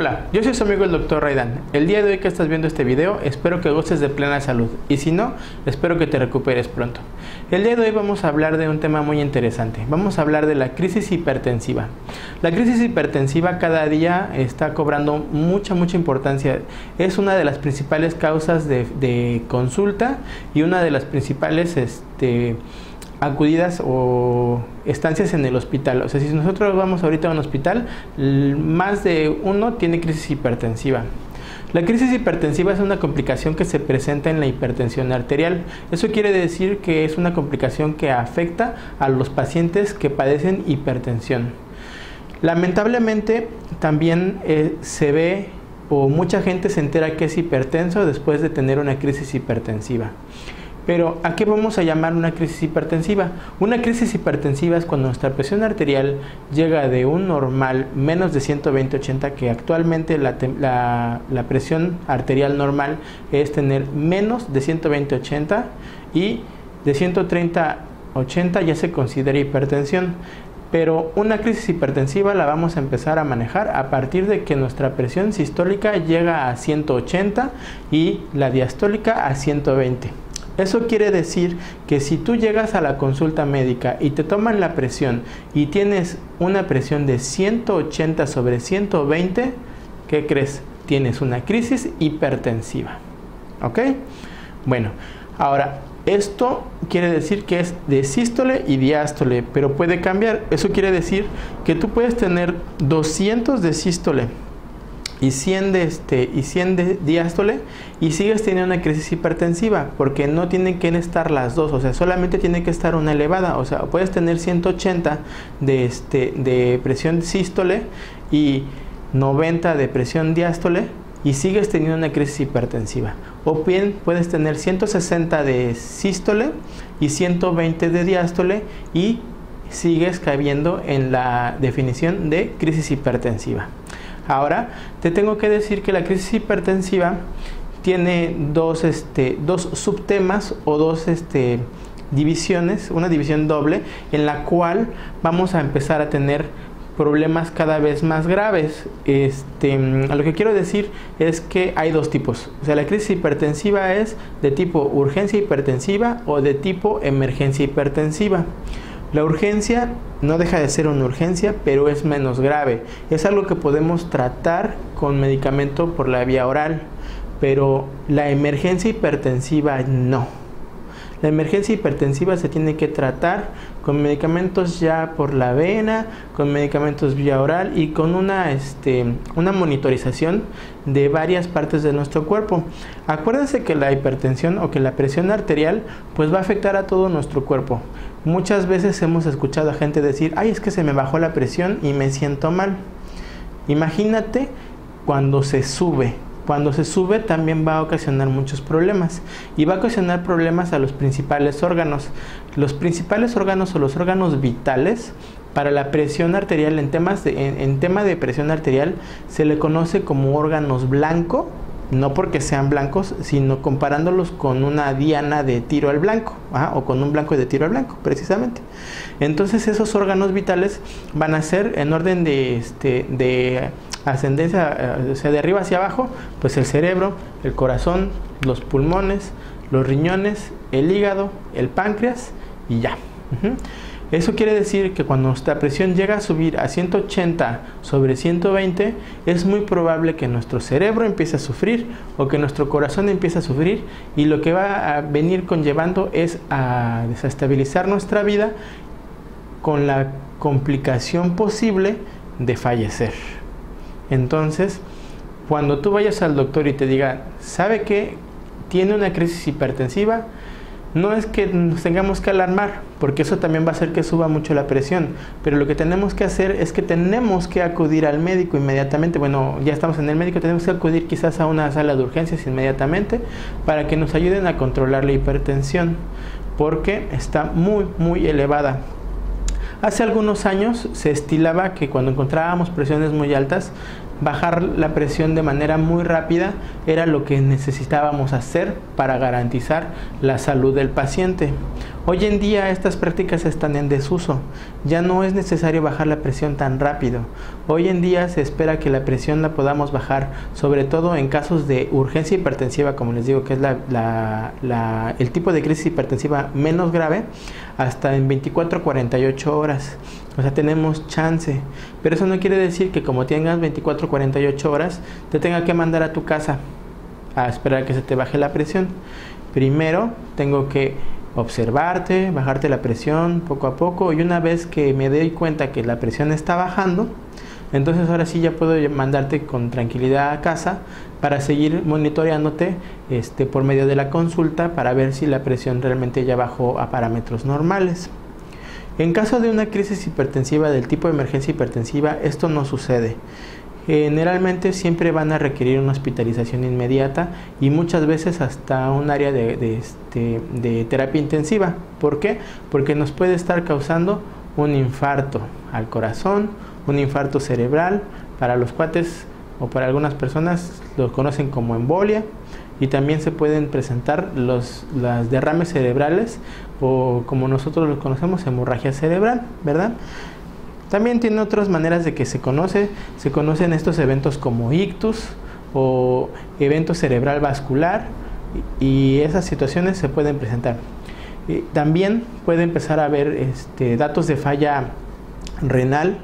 Hola, yo soy su amigo el Dr. Raidan. El día de hoy que estás viendo este video, espero que goces de plena salud y si no, espero que te recuperes pronto. El día de hoy vamos a hablar de un tema muy interesante. Vamos a hablar de la crisis hipertensiva. La crisis hipertensiva cada día está cobrando mucha importancia. Es una de las principales causas de consulta y una de las principales acudidas o estancias en el hospital. O sea, si nosotros vamos ahorita a un hospital, más de uno tiene crisis hipertensiva. La crisis hipertensiva es una complicación que se presenta en la hipertensión arterial. Eso quiere decir que es una complicación que afecta a los pacientes que padecen hipertensión. Lamentablemente también se ve o mucha gente se entera que es hipertenso después de tener una crisis hipertensiva. Pero, ¿a qué vamos a llamar una crisis hipertensiva? Una crisis hipertensiva es cuando nuestra presión arterial llega de un normal menos de 120/80, que actualmente la presión arterial normal es tener menos de 120/80 y de 130/80 ya se considera hipertensión. Pero una crisis hipertensiva la vamos a empezar a manejar a partir de que nuestra presión sistólica llega a 180 y la diastólica a 120. Eso quiere decir que si tú llegas a la consulta médica y te toman la presión y tienes una presión de 180/120, ¿qué crees? Tienes una crisis hipertensiva. ¿Ok? Bueno, ahora, esto quiere decir que es de sístole y diástole, pero puede cambiar. Eso quiere decir que tú puedes tener 200 de sístole y 100 de diástole y sigues teniendo una crisis hipertensiva, porque no tienen que estar las dos, o sea, solamente tiene que estar una elevada. O sea, puedes tener 180 de presión sístole y 90 de presión diástole y sigues teniendo una crisis hipertensiva. O bien puedes tener 160 de sístole y 120 de diástole y sigues cayendo en la definición de crisis hipertensiva. Ahora, te tengo que decir que la crisis hipertensiva tiene dos subtemas o dos divisiones, una división doble, en la cual vamos a empezar a tener problemas cada vez más graves. Lo que quiero decir es que hay dos tipos. O sea, la crisis hipertensiva es de tipo urgencia hipertensiva o de tipo emergencia hipertensiva. La urgencia no deja de ser una urgencia, pero es menos grave. Es algo que podemos tratar con medicamento por la vía oral, pero la emergencia hipertensiva no. La emergencia hipertensiva se tiene que tratar con medicamentos ya por la vena, con medicamentos vía oral y con una monitorización de varias partes de nuestro cuerpo. Acuérdense que la hipertensión o que la presión arterial pues va a afectar a todo nuestro cuerpo. Muchas veces hemos escuchado a gente decir, ay, es que se me bajó la presión y me siento mal. Imagínate cuando se sube. Cuando se sube también va a ocasionar muchos problemas y va a ocasionar problemas a los principales órganos. Los principales órganos o los órganos vitales para la presión arterial, en tema de presión arterial, se le conoce como órganos blanco, no porque sean blancos, sino comparándolos con una diana de tiro al blanco, o con un blanco de tiro al blanco, precisamente. Entonces esos órganos vitales van a ser en orden de ascendencia, o sea, de arriba hacia abajo, pues el cerebro, el corazón, los pulmones, los riñones, el hígado, el páncreas y ya. Eso quiere decir que cuando nuestra presión llega a subir a 180/120, es muy probable que nuestro cerebro empiece a sufrir o que nuestro corazón empiece a sufrir, y lo que va a venir conllevando es a desestabilizar nuestra vida con la complicación posible de fallecer. Entonces, cuando tú vayas al doctor y te diga, ¿sabe qué? Tiene una crisis hipertensiva, no es que nos tengamos que alarmar, porque eso también va a hacer que suba mucho la presión, pero lo que tenemos que hacer es que tenemos que acudir al médico inmediatamente. Bueno, ya estamos en el médico, tenemos que acudir quizás a una sala de urgencias inmediatamente para que nos ayuden a controlar la hipertensión, porque está muy elevada. Hace algunos años se estilaba que cuando encontrábamos presiones muy altas, bajar la presión de manera muy rápida era lo que necesitábamos hacer para garantizar la salud del paciente. Hoy en día estas prácticas están en desuso, ya no es necesario bajar la presión tan rápido. Hoy en día se espera que la presión la podamos bajar, sobre todo en casos de urgencia hipertensiva, como les digo, que es el tipo de crisis hipertensiva menos grave, hasta en 24 a 48 horas. O sea, tenemos chance, pero eso no quiere decir que como tengas 24 o 48 horas, te tenga que mandar a tu casa a esperar a que se te baje la presión. Primero tengo que observarte, bajarte la presión poco a poco, y una vez que me doy cuenta que la presión está bajando, entonces ahora sí ya puedo mandarte con tranquilidad a casa para seguir monitoreándote por medio de la consulta para ver si la presión realmente ya bajó a parámetros normales. En caso de una crisis hipertensiva del tipo de emergencia hipertensiva, esto no sucede. Generalmente siempre van a requerir una hospitalización inmediata y muchas veces hasta un área de terapia intensiva. ¿Por qué? Porque nos puede estar causando un infarto al corazón, un infarto cerebral, para los cuates o para algunas personas lo conocen como embolia, y también se pueden presentar las derrames cerebrales, o como nosotros los conocemos, hemorragia cerebral, ¿verdad? También tiene otras maneras de que se conocen estos eventos como ictus o evento cerebral vascular, y esas situaciones se pueden presentar. También puede empezar a haber datos de falla renal,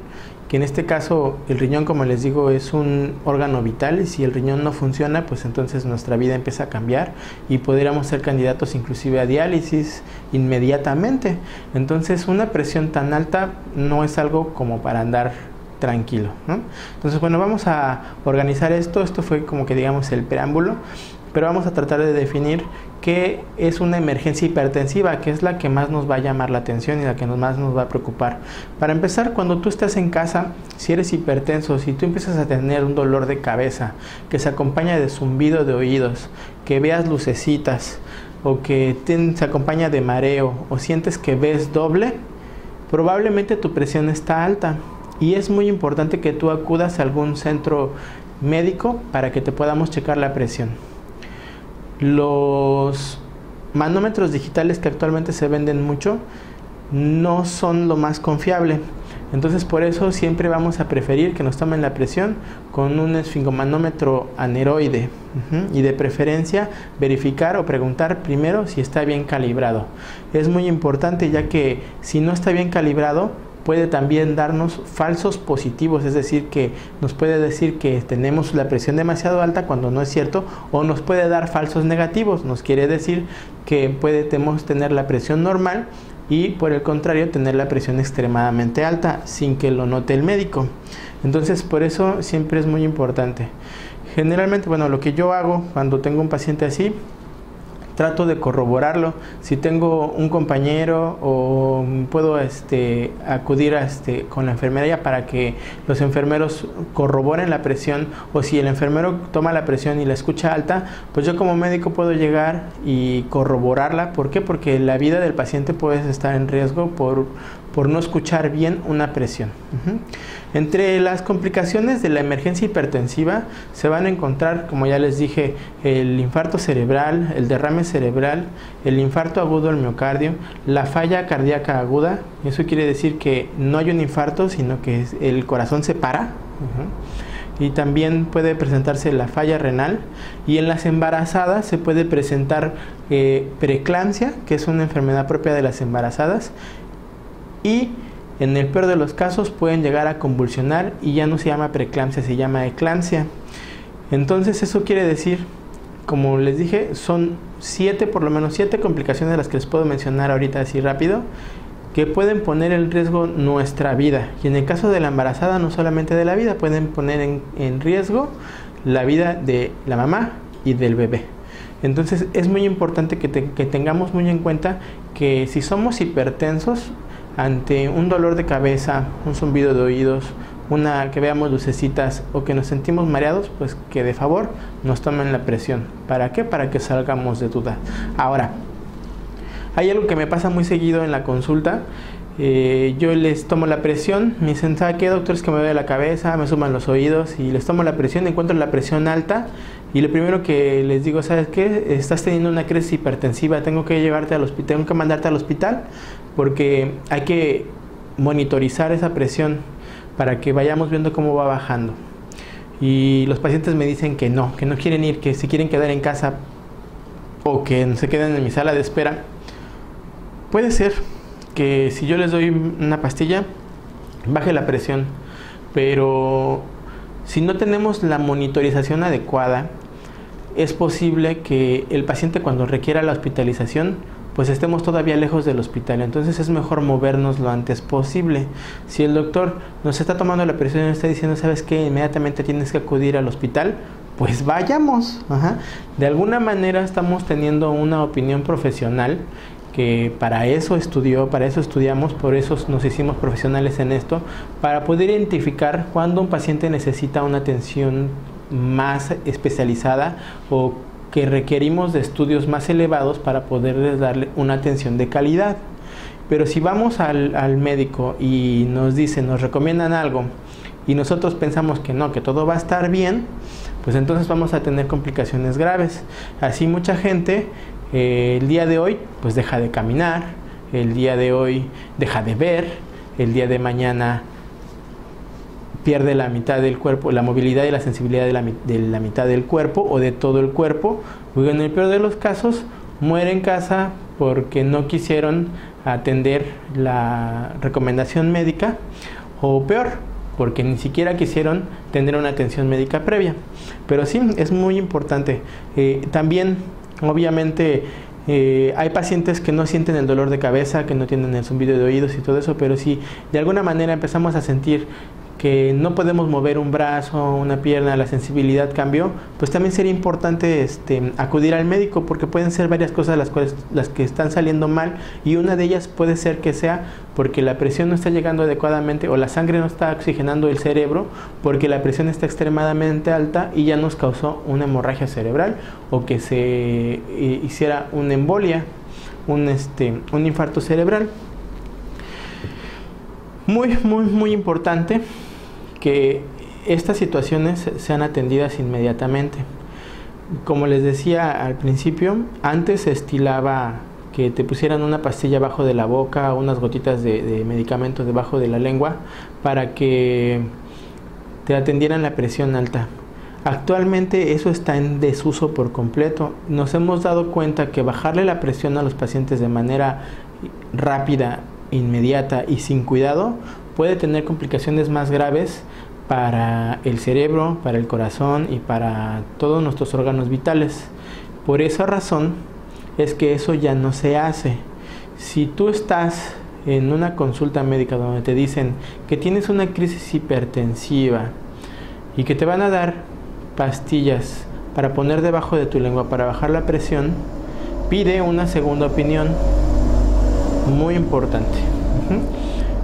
que en este caso el riñón, como les digo, es un órgano vital, y si el riñón no funciona, pues entonces nuestra vida empieza a cambiar y podríamos ser candidatos inclusive a diálisis inmediatamente. Entonces una presión tan alta no es algo como para andar tranquilo, ¿no? Entonces, bueno, vamos a organizar esto. Esto fue como que digamos el preámbulo, pero vamos a tratar de definir qué es una emergencia hipertensiva, que es la que más nos va a llamar la atención y la que más nos va a preocupar. Para empezar, cuando tú estás en casa, si eres hipertenso, si tú empiezas a tener un dolor de cabeza que se acompaña de zumbido de oídos, que veas lucecitas, o que se acompaña de mareo, o sientes que ves doble, probablemente tu presión está alta, y es muy importante que tú acudas a algún centro médico para que te podamos checar la presión. Los manómetros digitales que actualmente se venden mucho no son lo más confiable, entonces por eso siempre vamos a preferir que nos tomen la presión con un esfingomanómetro aneroide, y de preferencia verificar o preguntar primero si está bien calibrado. Es muy importante, ya que si no está bien calibrado puede también darnos falsos positivos, es decir, que nos puede decir que tenemos la presión demasiado alta cuando no es cierto, o nos puede dar falsos negativos, nos quiere decir que podemos tener la presión normal y por el contrario tener la presión extremadamente alta sin que lo note el médico. Entonces por eso siempre es muy importante. Generalmente, bueno, lo que yo hago cuando tengo un paciente así, trato de corroborarlo. Si tengo un compañero, o puedo acudir con la enfermería para que los enfermeros corroboren la presión, o si el enfermero toma la presión y la escucha alta, pues yo como médico puedo llegar y corroborarla. ¿Por qué? Porque la vida del paciente puede estar en riesgo por no escuchar bien una presión. Entre las complicaciones de la emergencia hipertensiva se van a encontrar, como ya les dije, el infarto cerebral, el derrame cerebral, el infarto agudo al miocardio, la falla cardíaca aguda. Eso quiere decir que no hay un infarto, sino que el corazón se para. Y también puede presentarse la falla renal, y en las embarazadas se puede presentar preeclampsia, que es una enfermedad propia de las embarazadas, y en el peor de los casos pueden llegar a convulsionar, y ya no se llama preeclampsia, se llama eclampsia. Entonces eso quiere decir, como les dije, son por lo menos 7 complicaciones de las que les puedo mencionar ahorita así rápido, que pueden poner en riesgo nuestra vida. Y en el caso de la embarazada, no solamente de la vida, pueden poner en riesgo la vida de la mamá y del bebé. Entonces es muy importante que tengamos muy en cuenta que si somos hipertensos, ante un dolor de cabeza, un zumbido de oídos, que veamos lucecitas o que nos sentimos mareados, pues que de favor nos tomen la presión. ¿Para qué? Para que salgamos de duda. Ahora, hay algo que me pasa muy seguido en la consulta. yo les tomo la presión, me dicen, ¿sabe qué, doctor? Es que me duele la cabeza, me suman los oídos, y les tomo la presión, encuentro la presión alta, y lo primero que les digo, ¿sabes qué? Estás teniendo una crisis hipertensiva, tengo que llevarte al hospital, tengo que mandarte al hospital, porque hay que monitorizar esa presión para que vayamos viendo cómo va bajando. Y los pacientes me dicen que no quieren ir, que se quieren quedar en casa o que se queden en mi sala de espera. Puede ser que si yo les doy una pastilla, baje la presión, pero si no tenemos la monitorización adecuada, es posible que el paciente, cuando requiera la hospitalización, pues estemos todavía lejos del hospital. Entonces es mejor movernos lo antes posible. Si el doctor nos está tomando la presión y nos está diciendo, ¿sabes qué? Inmediatamente tienes que acudir al hospital, pues vayamos. De alguna manera estamos teniendo una opinión profesional, que para eso estudió, para eso estudiamos, por eso nos hicimos profesionales en esto, para poder identificar cuando un paciente necesita una atención más especializada o que requerimos de estudios más elevados para poderles darle una atención de calidad. Pero si vamos al médico y nos dicen, nos recomiendan algo y nosotros pensamos que no, que todo va a estar bien, pues entonces vamos a tener complicaciones graves. Así mucha gente el día de hoy pues deja de caminar, el día de hoy deja de ver, el día de mañana pierde la mitad del cuerpo, la movilidad y la sensibilidad de la mitad del cuerpo o de todo el cuerpo. Luego, en el peor de los casos, muere en casa porque no quisieron atender la recomendación médica, o peor, porque ni siquiera quisieron tener una atención médica previa. Pero sí, es muy importante. También, obviamente, hay pacientes que no sienten el dolor de cabeza, que no tienen el zumbido de oídos y todo eso, pero si de alguna manera empezamos a sentir que no podemos mover un brazo, una pierna, la sensibilidad cambió, pues también sería importante acudir al médico, porque pueden ser varias cosas las que están saliendo mal, y una de ellas puede ser que sea porque la presión no está llegando adecuadamente, o la sangre no está oxigenando el cerebro, porque la presión está extremadamente alta y ya nos causó una hemorragia cerebral, o que se hiciera una embolia, un infarto cerebral. Muy importante que estas situaciones sean atendidas inmediatamente. Como les decía al principio, antes se estilaba que te pusieran una pastilla abajo de la boca, unas gotitas de medicamento debajo de la lengua, para que te atendieran la presión alta. Actualmente eso está en desuso por completo. Nos hemos dado cuenta que bajarle la presión a los pacientes de manera rápida, inmediata y sin cuidado puede tener complicaciones más graves para el cerebro, para el corazón y para todos nuestros órganos vitales. Por esa razón es que eso ya no se hace. Si tú estás en una consulta médica donde te dicen que tienes una crisis hipertensiva y que te van a dar pastillas para poner debajo de tu lengua para bajar la presión, pide una segunda opinión. Muy importante.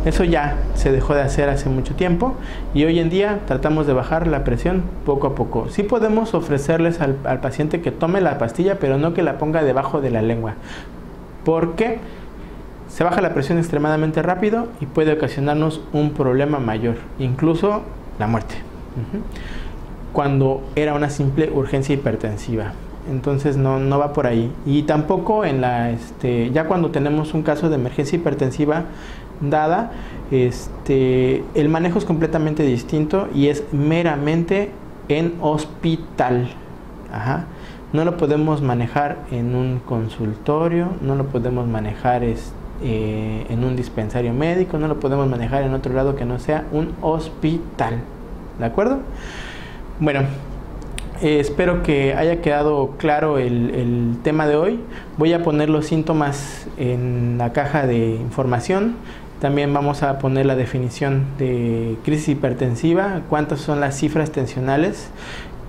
Eso ya se dejó de hacer hace mucho tiempo, y hoy en día tratamos de bajar la presión poco a poco. Sí podemos ofrecerles al paciente que tome la pastilla, pero no que la ponga debajo de la lengua, porque se baja la presión extremadamente rápido y puede ocasionarnos un problema mayor, incluso la muerte, cuando era una simple urgencia hipertensiva. Entonces no va por ahí. Y tampoco ya cuando tenemos un caso de emergencia hipertensiva dada, el manejo es completamente distinto y es meramente en hospital. No lo podemos manejar en un consultorio, no lo podemos manejar en un dispensario médico, no lo podemos manejar en otro lado que no sea un hospital. ¿De acuerdo? Bueno, espero que haya quedado claro el tema de hoy. Voy a poner los síntomas en la caja de información. También vamos a poner la definición de crisis hipertensiva, cuántas son las cifras tensionales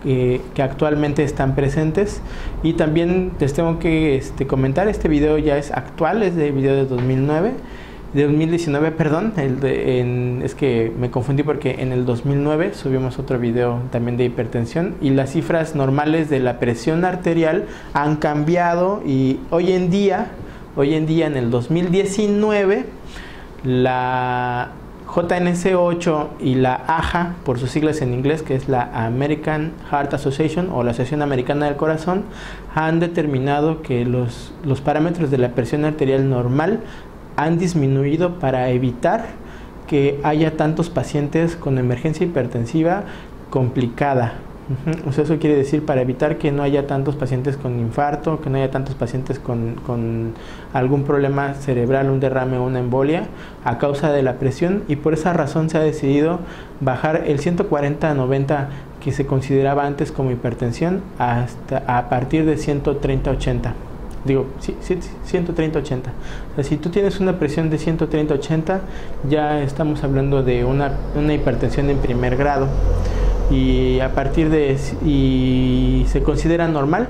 que actualmente están presentes. Y también les tengo que comentar, este video ya es actual, es de video de 2019, perdón, es que me confundí porque en el 2009 subimos otro video también de hipertensión, y las cifras normales de la presión arterial han cambiado, y hoy en día en el 2019 La JNS8 y la AHA, por sus siglas en inglés, que es la American Heart Association o la Asociación Americana del Corazón, han determinado que los parámetros de la presión arterial normal han disminuido para evitar que haya tantos pacientes con emergencia hipertensiva complicada. O sea, eso quiere decir para evitar que no haya tantos pacientes con infarto, que no haya tantos pacientes con algún problema cerebral, un derrame o una embolia a causa de la presión, y por esa razón se ha decidido bajar el 140-90 que se consideraba antes como hipertensión hasta a partir de 130-80. Digo, sí, 130-80. O sea, si tú tienes una presión de 130-80, ya estamos hablando de una hipertensión en primer grado. Y a partir de, y se considera normal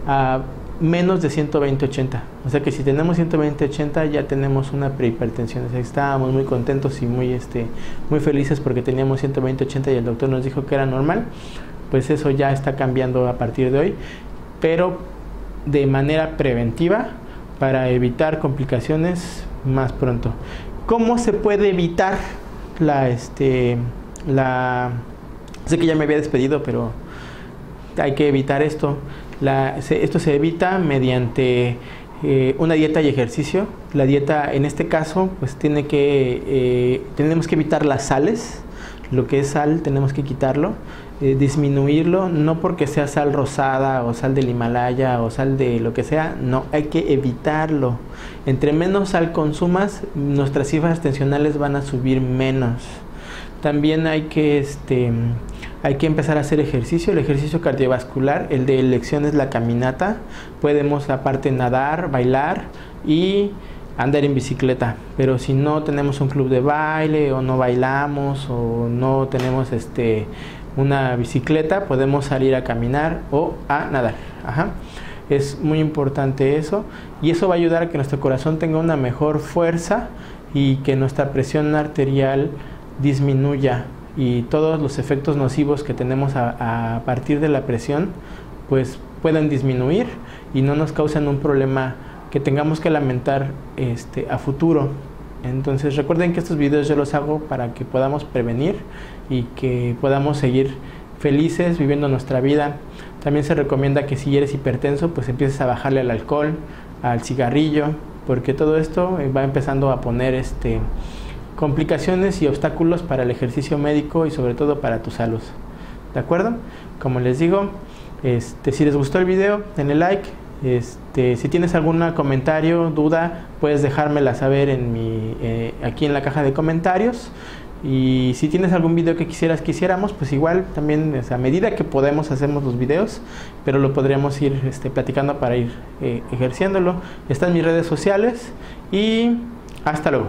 a menos de 120-80. O sea que si tenemos 120-80 ya tenemos una prehipertensión. O sea, estábamos muy contentos y muy felices porque teníamos 120-80 y el doctor nos dijo que era normal. Pues eso ya está cambiando a partir de hoy, pero de manera preventiva para evitar complicaciones más pronto. ¿Cómo se puede evitar sé que ya me había despedido, pero hay que evitar esto. Esto se evita mediante una dieta y ejercicio. La dieta, en este caso, pues tenemos que evitar las sales. Lo que es sal tenemos que quitarlo, disminuirlo, no porque sea sal rosada o sal del Himalaya o sal de lo que sea, no, hay que evitarlo. Entre menos sal consumas, nuestras cifras tensionales van a subir menos. También hay que empezar a hacer ejercicio, el ejercicio cardiovascular, el de elección es la caminata. Podemos aparte nadar, bailar y andar en bicicleta, pero si no tenemos un club de baile o no bailamos o no tenemos una bicicleta, podemos salir a caminar o a nadar. Es muy importante eso, y eso va a ayudar a que nuestro corazón tenga una mejor fuerza y que nuestra presión arterial disminuya, y todos los efectos nocivos que tenemos a partir de la presión pues puedan disminuir y no nos causen un problema que tengamos que lamentar a futuro. Entonces recuerden que estos videos yo los hago para que podamos prevenir y que podamos seguir felices viviendo nuestra vida. También se recomienda que si eres hipertenso pues empieces a bajarle al alcohol, al cigarrillo, porque todo esto va empezando a poner complicaciones y obstáculos para el ejercicio médico y sobre todo para tu salud. ¿De acuerdo? Como les digo, si les gustó el video, denle like. Si tienes algún comentario, duda, puedes dejármela saber aquí en la caja de comentarios. Y si tienes algún video que quisiéramos, pues igual también a medida que podemos hacemos los videos, pero lo podríamos ir platicando para ir ejerciéndolo. Están mis redes sociales y hasta luego.